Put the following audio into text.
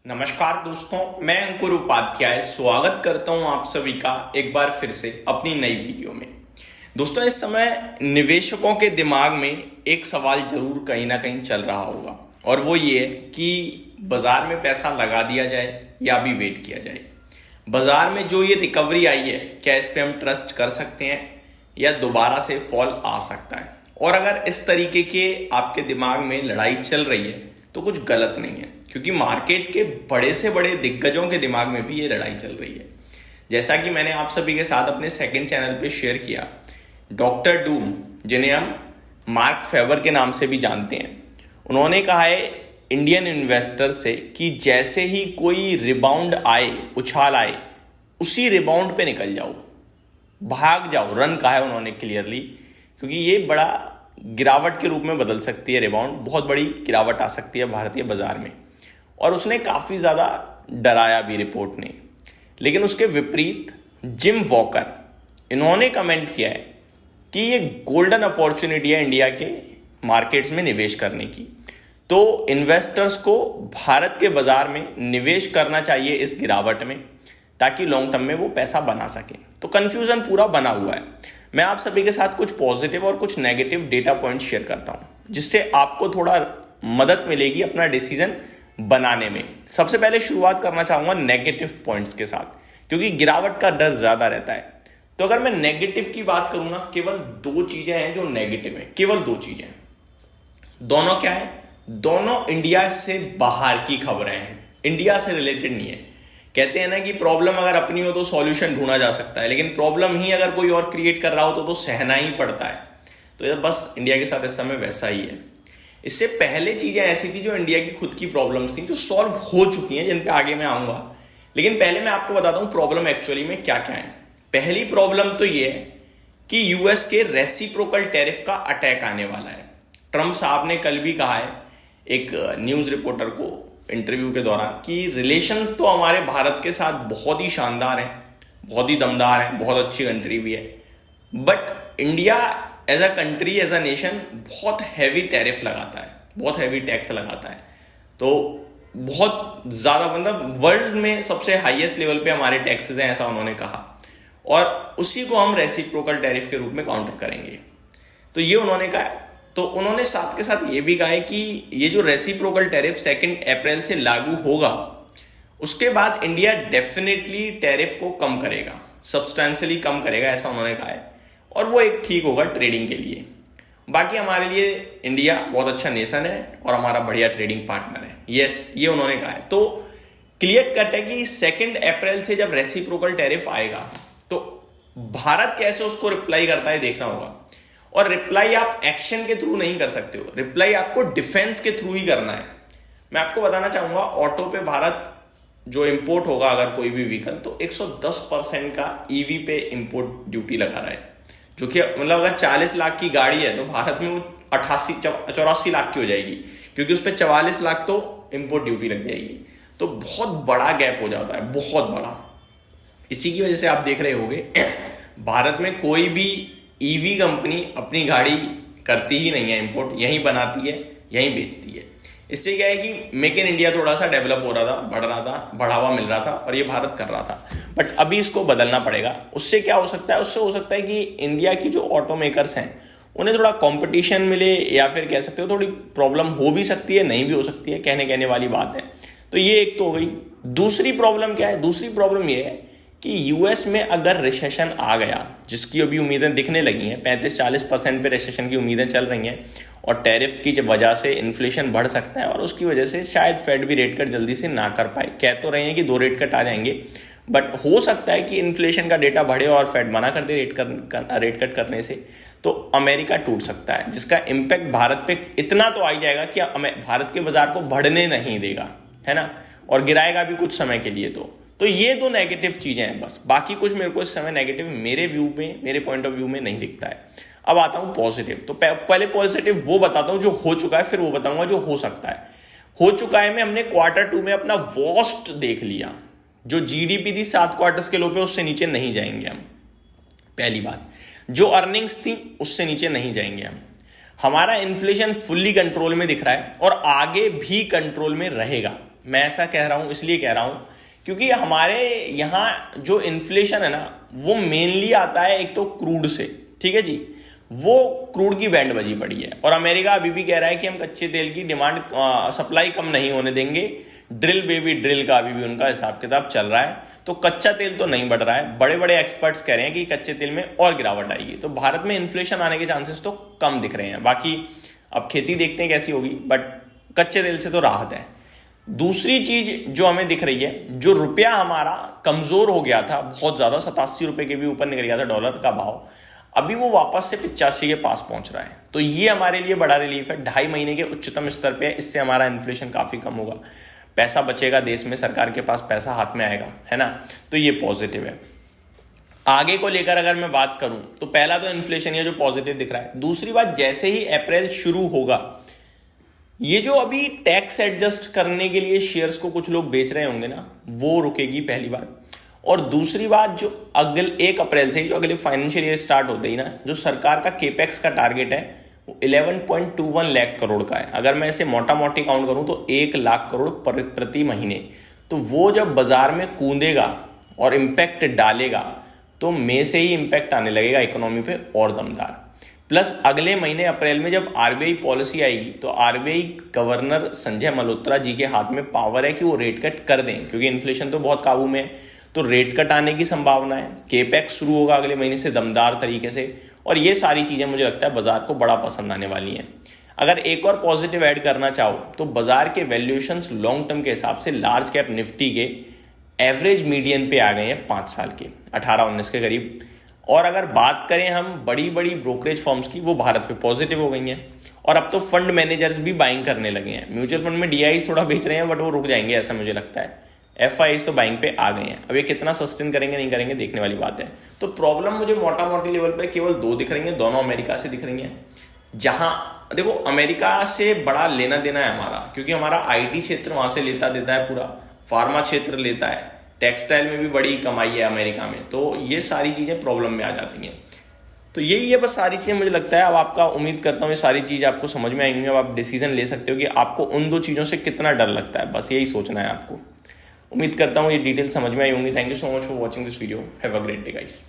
नमस्कार दोस्तों, मैं अंकुर उपाध्याय स्वागत करता हूं आप सभी का एक बार फिर से अपनी नई वीडियो में। दोस्तों, इस समय निवेशकों के दिमाग में एक सवाल जरूर कहीं ना कहीं चल रहा होगा और वो ये है कि बाजार में पैसा लगा दिया जाए या भी वेट किया जाए। बाजार में जो ये रिकवरी आई है, क्या इस पे हम ट्रस्ट कर सकते हैं या दोबारा से फॉल आ सकता है? और अगर इस तरीके के आपके दिमाग में लड़ाई चल रही है तो कुछ गलत नहीं है, क्योंकि मार्केट के बड़े से बड़े दिग्गजों के दिमाग में भी ये लड़ाई चल रही है। जैसा कि मैंने आप सभी के साथ अपने सेकंड चैनल पे शेयर किया, डॉक्टर डूम, जिन्हें हम मार्क फेबर के नाम से भी जानते हैं, उन्होंने कहा है इंडियन इन्वेस्टर से कि जैसे ही कोई रिबाउंड आए, उछाल आए, उसी रिबाउंड पे निकल जाओ, भाग जाओ। रन कहा है उन्होंने क्लियरली, क्योंकि ये बड़ा गिरावट के रूप में बदल सकती है। रिबाउंड, बहुत बड़ी गिरावट आ सकती है भारतीय बाजार में, और उसने काफ़ी ज़्यादा डराया भी रिपोर्ट ने। लेकिन उसके विपरीत जिम वॉकर, इन्होंने कमेंट किया है कि ये गोल्डन अपॉर्चुनिटी है इंडिया के मार्केट्स में निवेश करने की। तो इन्वेस्टर्स को भारत के बाजार में निवेश करना चाहिए इस गिरावट में, ताकि लॉन्ग टर्म में वो पैसा बना सके। तो कंफ्यूजन पूरा बना हुआ है। मैं आप सभी के साथ कुछ पॉजिटिव और कुछ नेगेटिव डेटा पॉइंट शेयर करता हूं, जिससे आपको थोड़ा मदद मिलेगी अपना डिसीजन बनाने में। सबसे पहले शुरुआत करना चाहूंगा नेगेटिव पॉइंट्स के साथ, क्योंकि गिरावट का डर ज्यादा रहता है। तो अगर मैं नेगेटिव की बात करूं ना, केवल दो चीजें हैं जो नेगेटिव है, केवल दो चीजें। दोनों क्या है? दोनों इंडिया से बाहर की खबरें हैं, इंडिया से रिलेटेड नहीं है। कहते हैं ना कि प्रॉब्लम अगर अपनी हो तो सॉल्यूशन ढूंढा जा सकता है, लेकिन प्रॉब्लम ही अगर कोई और क्रिएट कर रहा हो तो सहना ही पड़ता है। तो ये बस इंडिया के साथ इस समय वैसा ही है। इससे पहले चीजें ऐसी थी जो इंडिया की खुद की प्रॉब्लम्स थी, जो सॉल्व हो चुकी हैं, जिन पे आगे मैं आऊंगा। लेकिन पहले मैं आपको बताता हूं प्रॉब्लम एक्चुअली में क्या क्या है। पहली प्रॉब्लम तो ये है कि यूएस के रेसिप्रोकल टैरिफ का अटैक आने वाला है। ट्रंप साहब ने कल भी कहा है एक न्यूज रिपोर्टर को इंटरव्यू के दौरान कि रिलेशन तो हमारे भारत के साथ बहुत ही शानदार हैं, बहुत ही दमदार हैं, बहुत अच्छी कंट्री भी है, but India as a country, as a nation बहुत हैवी टैरिफ लगाता है, बहुत हैवी टैक्स लगाता है। तो बहुत ज़्यादा, मतलब वर्ल्ड में सबसे हाईएस्ट लेवल पे हमारे टैक्सेस हैं, ऐसा उन्होंने कहा। और उसी को हम रेसिप्रोकल टैरिफ के रूप में काउंटर करेंगे, तो ये उन्होंने कहा। तो उन्होंने साथ के साथ ये भी कहा है कि ये जो रेसिप्रोकल टैरिफ 2 अप्रैल से लागू होगा, उसके बाद इंडिया डेफिनेटली टैरिफ को कम करेगा, सब्सटेंशियली कम करेगा, ऐसा उन्होंने कहा है। और वो एक ठीक होगा ट्रेडिंग के लिए। बाकी हमारे लिए इंडिया बहुत अच्छा नेशन है और हमारा बढ़िया ट्रेडिंग पार्टनर है, यस, ये उन्होंने कहा है। तो क्लियर कट है कि 2 अप्रैल से जब रेसिप्रोकल टैरिफ आएगा तो भारत कैसे उसको रिप्लाई करता है देखना होगा। और रिप्लाई आप एक्शन के थ्रू नहीं कर सकते हो, रिप्लाई आपको डिफेंस के थ्रू ही करना है। मैं आपको बताना चाहूंगा, ऑटो पे भारत जो इंपोर्ट होगा, अगर कोई भी व्हीकल, तो 110% का ईवी पे इंपोर्ट ड्यूटी लगा रहा है, जो कि मतलब अगर 40 लाख की गाड़ी है तो भारत में वो 84 लाख की हो जाएगी, क्योंकि उस पर 44 लाख तो इंपोर्ट ड्यूटी लग जाएगी। तो बहुत बड़ा गैप हो जाता है, बहुत बड़ा। इसी की वजह से आप देख रहे होंगे भारत में कोई भी ईवी कंपनी अपनी गाड़ी करती ही नहीं है इंपोर्ट, यहीं बनाती है, यहीं बेचती है। इससे क्या है कि मेक इन इंडिया थोड़ा सा डेवलप हो रहा था, बढ़ रहा था, बढ़ावा मिल रहा था, और ये भारत कर रहा था। बट अभी इसको बदलना पड़ेगा। उससे क्या हो सकता है? उससे हो सकता है कि इंडिया की जो ऑटो मेकर्स हैं उन्हें थोड़ा कंपटीशन मिले, या फिर कह सकते हो थोड़ी प्रॉब्लम हो भी सकती है, नहीं भी हो सकती है, कहने वाली बात है। तो ये एक तो हो गई। दूसरी प्रॉब्लम क्या है? दूसरी प्रॉब्लम ये है कि यूएस में अगर रिसेशन आ गया, जिसकी अभी उम्मीदें दिखने लगी हैं, 35-40% पे रिसेशन की उम्मीदें चल रही हैं, और टैरिफ की वजह से इन्फ्लेशन बढ़ सकता है, और उसकी वजह से शायद फेड भी रेट कट जल्दी से ना कर पाए। कह तो रहे हैं कि 2 रेट कट आ जाएंगे, बट हो सकता है कि इन्फ्लेशन का डेटा बढ़े और फेड मना कर दे रेट कट करने से, तो अमेरिका टूट सकता है, जिसका इम्पैक्ट भारत पे इतना तो आ ही जाएगा कि भारत के बाजार को बढ़ने नहीं देगा, है ना, और गिराएगा भी कुछ समय के लिए। तो ये 2 नेगेटिव चीजें हैं बस। बाकी कुछ मेरे को इस समय नेगेटिव मेरे व्यू में, मेरे पॉइंट ऑफ व्यू में नहीं दिखता है। अब आता हूं पॉजिटिव। तो पहले पॉजिटिव वो बताता हूं जो हो चुका है, फिर वो बताऊंगा जो हो सकता है। हो चुका है में हमने Q2 में अपना वर्स्ट देख लिया। जो जीडीपी थी 7 क्वार्टर्स के लो पे, उससे नीचे नहीं जाएंगे हम। पहली बात, जो अर्निंग्स थी उससे नीचे नहीं जाएंगे हम। हमारा इन्फ्लेशन फुल्ली कंट्रोल में दिख रहा है और आगे भी कंट्रोल में रहेगा। मैं ऐसा कह रहा हूँ, इसलिए कह रहा हूँ क्योंकि हमारे यहाँ जो इन्फ्लेशन है ना, वो मेनली आता है एक तो क्रूड से, ठीक है जी, वो क्रूड की बैंड बजी पड़ी है। और अमेरिका अभी भी कह रहा है कि हम कच्चे तेल की डिमांड सप्लाई कम नहीं होने देंगे। ड्रिल बेबी ड्रिल का अभी भी उनका हिसाब किताब चल रहा है। तो कच्चा तेल तो नहीं बढ़ रहा है, बड़े बड़े एक्सपर्ट्स कह रहे हैं कि कच्चे तेल में और गिरावट आएगी। तो भारत में इन्फ्लेशन आने के चांसेस तो कम दिख रहे हैं। बाकी अब खेती देखते हैं कैसी होगी, बट कच्चे तेल से तो राहत है। दूसरी चीज जो हमें दिख रही है, जो रुपया हमारा कमजोर हो गया था बहुत ज्यादा, 87 रुपए के भी ऊपर निकल गया था डॉलर का भाव, अभी वो वापस से 85 के पास पहुंच रहा है। तो ये हमारे लिए बड़ा रिलीफ है, 2.5 महीने के उच्चतम स्तर पे है। इससे हमारा इन्फ्लेशन काफी कम होगा, पैसा बचेगा देश में, सरकार के पास पैसा हाथ में आएगा, है ना। तो ये पॉजिटिव है। आगे को लेकर अगर मैं बात करूं तो पहला तो इन्फ्लेशन है जो पॉजिटिव दिख रहा है। दूसरी बात, जैसे ही अप्रैल शुरू होगा, ये जो अभी टैक्स एडजस्ट करने के लिए शेयर्स को कुछ लोग बेच रहे होंगे ना, वो रुकेगी, पहली बात। और दूसरी बात, जो अगले 1 अप्रैल से जो अगले फाइनेंशियल ईयर स्टार्ट होते ही ना, जो सरकार का केपेक्स का टारगेट है वो 11.21 लाख करोड़ का है। अगर मैं इसे मोटा मोटी काउंट करूं तो 1 लाख करोड़ प्रति महीने। तो वो जब बाजार में कूदेगा और इम्पैक्ट डालेगा तो मई से ही इम्पैक्ट आने लगेगा इकोनॉमी पे और दमदार। प्लस अगले महीने अप्रैल में जब आरबीआई पॉलिसी आएगी तो आरबीआई गवर्नर संजय मल्होत्रा जी के हाथ में पावर है कि वो रेट कट कर दें, क्योंकि इन्फ्लेशन तो बहुत काबू में है। तो रेट कट आने की संभावना है। केपेक्स शुरू होगा अगले महीने से दमदार तरीके से। और ये सारी चीजें मुझे लगता है बाजार को बड़ा पसंद आने वाली हैं। अगर एक और पॉजिटिव ऐड करना चाहो तो बाजार के वैल्यूएशंस लॉन्ग टर्म के हिसाब से लार्ज कैप निफ्टी के एवरेज मीडियन पे आ गए हैं 5 साल के, 18-19 के करीब। और अगर बात करें हम बड़ी बड़ी ब्रोकरेज फर्म्स की, वो भारत पे पॉजिटिव हो गई हैं। और अब तो फंड मैनेजर्स भी बाइंग करने लगे हैं। म्यूचुअल फंड में डीआईज थोड़ा बेच रहे हैं, बट वो रुक जाएंगे ऐसा मुझे लगता है। एफआईज तो बाइंग पे आ गए हैं। अब ये कितना सस्टेन करेंगे नहीं करेंगे देखने वाली बात है। तो प्रॉब्लम मुझे मोटा मोटी लेवल पे केवल 2 दिख रही हैं, दोनों अमेरिका से दिख रही हैं। जहां देखो, अमेरिका से बड़ा लेना देना है हमारा, क्योंकि हमारा आईटी क्षेत्र वहां से लेता देता है, पूरा फार्मा क्षेत्र लेता है, टेक्सटाइल में भी बड़ी कमाई है अमेरिका में। तो ये सारी चीजें प्रॉब्लम में आ जाती हैं। तो यही है बस सारी चीजें। मुझे लगता है अब आपका, उम्मीद करता हूँ ये सारी चीज आपको समझ में आई होंगी। अब आप डिसीजन ले सकते हो कि आपको उन 2 चीजों से कितना डर लगता है, बस यही सोचना है आपको। उम्मीद करता हूँ ये डिटेल समझ में आई होंगी। Thank you so much for watching this video. Have a great day guys.